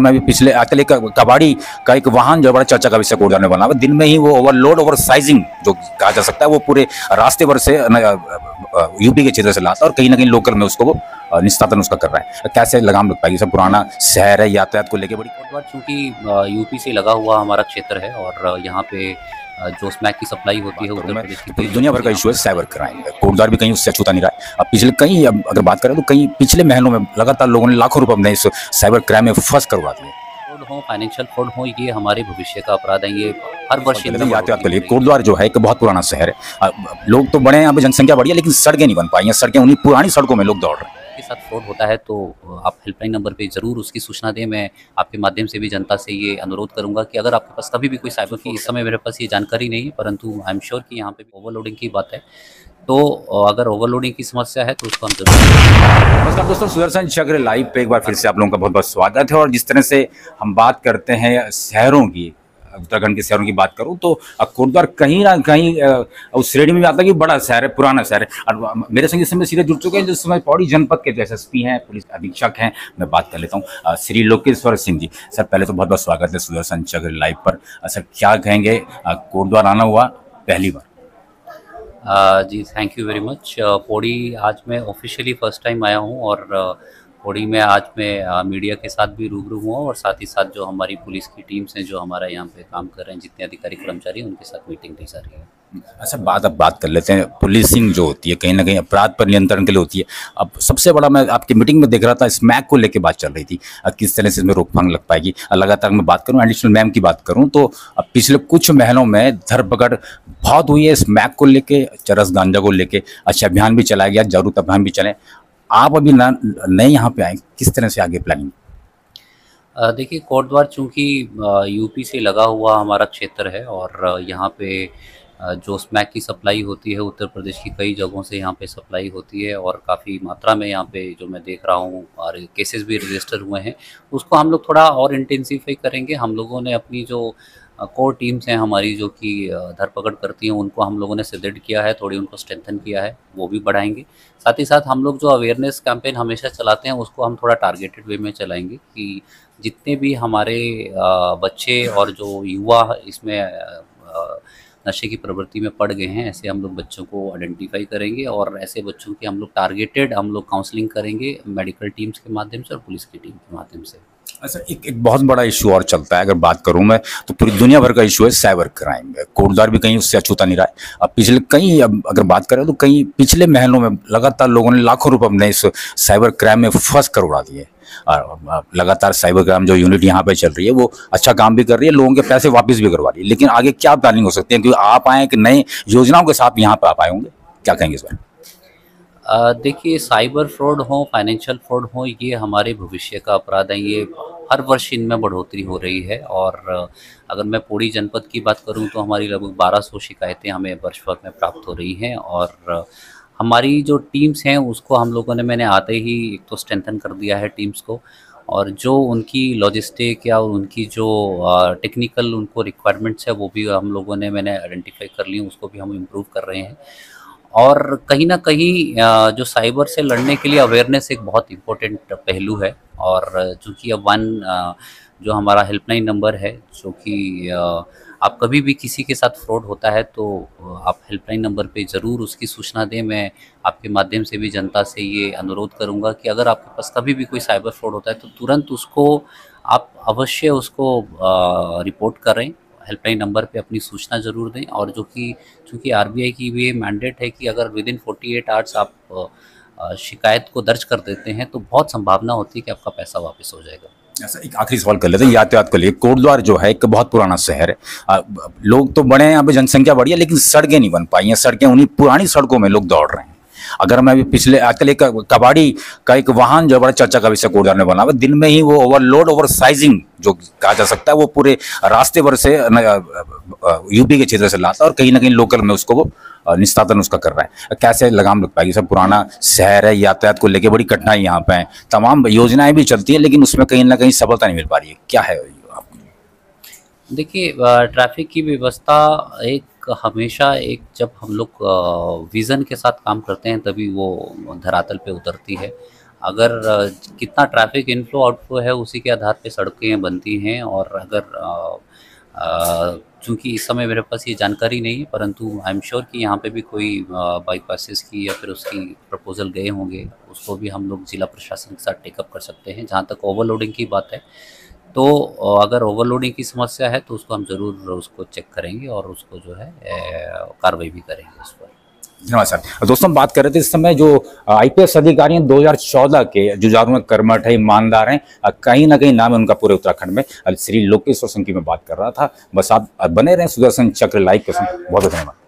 मैं भी पिछले आजकल एक कबाड़ी का एक वाहन जो बड़ा चर्चा का विषय कोडदार में बना हुआ है। दिन में ही वो ओवरलोड ओवर साइजिंग जो कहा जा सकता है वो पूरे रास्ते भर से यूपी के क्षेत्र से लाता है और कहीं ना कहीं लोकल में उसको वो निस्तारण उसका कर रहा है। कैसे लगाम लग पाएगी? सब पुराना शहर है, यातायात को लेकर बड़ी कोटद्वार चूँकि यूपी से लगा हुआ हमारा क्षेत्र है और यहाँ पे जो स्मैक की सप्लाई होती है उत्तर प्रदेश की पूरी दुनिया भर का इशू है साइबर क्राइम। कोटद्वार भी कहीं उससे अछूता नहीं रहा है। अब पिछले कई अगर बात करें तो कई पिछले महीनों में लगातार लोगों ने लाखों रुपए अपने इस साइबर क्राइम में फंस कर उड़ा दिए। फ्रॉड हो, फाइनेंशियल फ्रॉड हो, ये हमारे भविष्य का अपराध है। ये हर वर्ष यातायात के लिए कोटद्वार जो है एक बहुत पुराना शहर है। लोग तो बड़े हैं, यहाँ पे जनसंख्या बढ़ी है, लेकिन सड़कें नहीं बन पाई हैं। सड़कें उन्हीं पुरानी सड़कों में लोग दौड़ रहे हैं। के साथ फ्रॉड होता है तो आप हेल्पलाइन नंबर पे ज़रूर उसकी सूचना दें। मैं आपके माध्यम से भी जनता से ये अनुरोध करूंगा कि अगर आपके पास कभी भी कोई साइबर की, इस समय मेरे पास ये जानकारी नहीं है, परंतु आई एम श्योर कि यहाँ पे ओवरलोडिंग की बात है, तो अगर ओवरलोडिंग की समस्या है तो उसको हम जरूर। नमस्कार दोस्तों, सुदर्शन चक्र लाइव पे एक बार फिर से आप लोगों का बहुत बहुत स्वागत है। और जिस तरह से हम बात करते हैं शहरों की, उत्तराखंड के शहरों की बात करूं तो कोटद्वार कहीं ना कहीं उस श्रेणी में आता है कि बड़ा शहर है, पुराना शहर है। और मेरे संग इस समय सीधे जुड़ चुके हैं जिस समय पौड़ी जनपद के एसएसपी हैं, पुलिस अधीक्षक हैं। मैं बात कर लेता हूं श्री लोकेश्वर सिंह जी। सर पहले तो बहुत बहुत स्वागत है सुदर्शन चक्र लाइव पर। सर क्या कहेंगे, कोटद्वार आना हुआ पहली बार? जी thank you very much. Pauri आज मैं ऑफिशियली फर्स्ट टाइम आया हूँ और पौड़ी में आज मैं मीडिया के साथ भी रूबरू हुआ और साथ ही साथ जो हमारी पुलिस की टीम्स हैं जो हमारा यहाँ पे काम कर रहे हैं, जितने अधिकारी कर्मचारी हैं, उनके साथ मीटिंग दी जा रही है। अच्छा, अब बात कर लेते हैं। पुलिसिंग जो होती है कहीं ना कहीं अपराध पर नियंत्रण के लिए होती है। अब सबसे बड़ा, मैं आपकी मीटिंग में देख रहा था, स्मैक को लेकर बात चल रही थी, किस तरह से इसमें रोकथाम लग पाएगी। लगातार मैं बात करूं, एडिशनल मैम की बात करूं तो अब पिछले कुछ महीनों में धरपकड़ बहुत हुई है स्मैक को लेके, चरस गांजा को लेके। अच्छा, अभियान भी चलाया गया, जागरूकता अभियान भी चले। आप अभी नए यहाँ पे आए, किस तरह से आगे प्लानिंग? देखिए, कोटद्वार चूँकि यूपी से लगा हुआ हमारा क्षेत्र है और यहाँ पे जो स्मैक की सप्लाई होती है उत्तर प्रदेश की कई जगहों से यहाँ पे सप्लाई होती है और काफ़ी मात्रा में यहाँ पे जो मैं देख रहा हूँ और केसेस भी रजिस्टर हुए हैं, उसको हम लोग थोड़ा और इंटेंसिफाई करेंगे। हम लोगों ने अपनी जो कोर टीम्स हैं हमारी जो कि धरपकड़ करती हैं, उनको हम लोगों ने सुदृढ़ किया है, थोड़ी उनको स्ट्रेंथन किया है, वो भी बढ़ाएंगे। साथ ही साथ हम लोग जो अवेयरनेस कैंपेन हमेशा चलाते हैं उसको हम थोड़ा टारगेटेड वे में चलाएंगे कि जितने भी हमारे बच्चे और जो युवा इसमें नशे की प्रवृत्ति में पड़ गए हैं, ऐसे हम लोग बच्चों को आइडेंटिफाई करेंगे और ऐसे बच्चों की हम लोग टारगेटेड काउंसलिंग करेंगे मेडिकल टीम्स के माध्यम से और पुलिस की टीम के माध्यम से। अच्छा, एक बहुत बड़ा इशू और चलता है, अगर बात करूं मैं तो पूरी दुनिया भर का इशू है साइबर क्राइम। कोटद्वार भी कहीं उससे अछूता नहीं रहा है। अब पिछले कई अगर बात करें तो कई पिछले महीनों में लगातार लोगों ने लाखों रुपए अपने इस साइबर क्राइम में फंस कर उड़ा दिए। और लगातार साइबर क्राइम जो यूनिट यहाँ पे चल रही है वो अच्छा काम भी कर रही है, लोगों के पैसे वापस भी करवा रही है। लेकिन आगे क्या प्लानिंग हो सकती है, क्योंकि आप आए कि नए योजनाओं के साथ यहाँ पे आप आए होंगे, क्या कहेंगे इस बार? देखिए, साइबर फ्रॉड हो, फाइनेंशियल फ्रॉड हो, ये हमारे भविष्य का अपराध है। ये हर वर्ष इनमें बढ़ोतरी हो रही है और अगर मैं पौड़ी जनपद की बात करूं तो हमारी लगभग 1200 शिकायतें हमें वर्ष भर में प्राप्त हो रही हैं और हमारी जो टीम्स हैं उसको हम लोगों ने, मैंने आते ही एक तो स्ट्रेंथन कर दिया है टीम्स को, और जो उनकी लॉजिस्टिक या उनकी जो टेक्निकल उनको रिक्वायरमेंट्स है वो भी हम लोगों ने, मैंने आइडेंटिफाई कर ली, उसको भी हम इम्प्रूव कर रहे हैं। और कहीं न कहीं जो साइबर से लड़ने के लिए अवेयरनेस एक बहुत इम्पोर्टेंट पहलू है और चूँकि अब जो हमारा हेल्पलाइन नंबर है, जो कि आप कभी भी किसी के साथ फ्रॉड होता है तो आप हेल्पलाइन नंबर पे ज़रूर उसकी सूचना दें। मैं आपके माध्यम से भी जनता से ये अनुरोध करूँगा कि अगर आपके पास कभी भी कोई साइबर फ्रॉड होता है तो तुरंत उसको आप अवश्य उसको रिपोर्ट करें, हेल्पलाइन नंबर पे अपनी सूचना ज़रूर दें। और जो कि चूँकि आरबीआई की भी ये मैंडेट है कि अगर विदिन 48 आवर्स आप शिकायत को दर्ज कर देते हैं तो बहुत संभावना होती है कि आपका पैसा वापस हो जाएगा। ऐसा एक आखिरी सवाल कर लेते हैं यातायात को लिए। कोटद्वार जो है एक बहुत पुराना शहर है। लोग तो बड़े हैं, यहाँ पे जनसंख्या बढ़ी है, लेकिन सड़कें नहीं बन पाई हैं। सड़कें उन्हीं पुरानी सड़कों में लोग दौड़ रहे हैं। अगर मैं भी पिछले आजकल एक कबाड़ी का एक वाहन जो बड़ा चर्चा का विषय कोटद्वार में बना हुआ है। दिन में ही वो ओवरलोड ओवर साइजिंग जो कहा जा सकता है वो पूरे रास्ते भर से यूपी के क्षेत्र से लाता है और कहीं ना कहीं लोकल में उसको वो निस्तारण उसका कर रहा है। कैसे लगाम लग पाएगी? सब पुराना शहर है, यातायात को लेकर बड़ी कठिनाई यहाँ पे है। तमाम योजनाएं भी चलती हैं लेकिन उसमें कहीं ना कहीं सफलता नहीं मिल पा रही है। क्या है आपको? देखिए, ट्रैफिक की व्यवस्था एक हमेशा एक, जब हम लोग विज़न के साथ काम करते हैं तभी वो धरातल पे उतरती है। अगर कितना ट्रैफिक इनफ्लो आउटफ्लो है उसी के आधार पे सड़कें बनती हैं। और अगर चूँकि इस समय मेरे पास ये जानकारी नहीं है, परंतु आई एम श्योर कि यहाँ पे भी कोई बाईपासेस की या फिर उसकी प्रपोज़ल गए होंगे, उसको भी हम लोग ज़िला प्रशासन के साथ टेकअप कर सकते हैं। जहाँ तक ओवरलोडिंग की बात है, तो अगर ओवरलोडिंग की समस्या है तो उसको हम ज़रूर उसको चेक करेंगे और उसको जो है कार्रवाई भी करेंगे उस पर। धन्यवाद सर। दोस्तों, हम बात कर रहे थे इस समय जो आईपीएस अधिकारी हैं 2014 के, जुझारू हैं, कर्मठ है, ईमानदार हैं, कहीं ना कहीं नाम है उनका पूरे उत्तराखंड में। श्री लोकेश्वर सिंह की मैं बात कर रहा था। बस आप बने रहें सुदर्शन चक्र लाइव के साथ। बहुत बहुत धन्यवाद।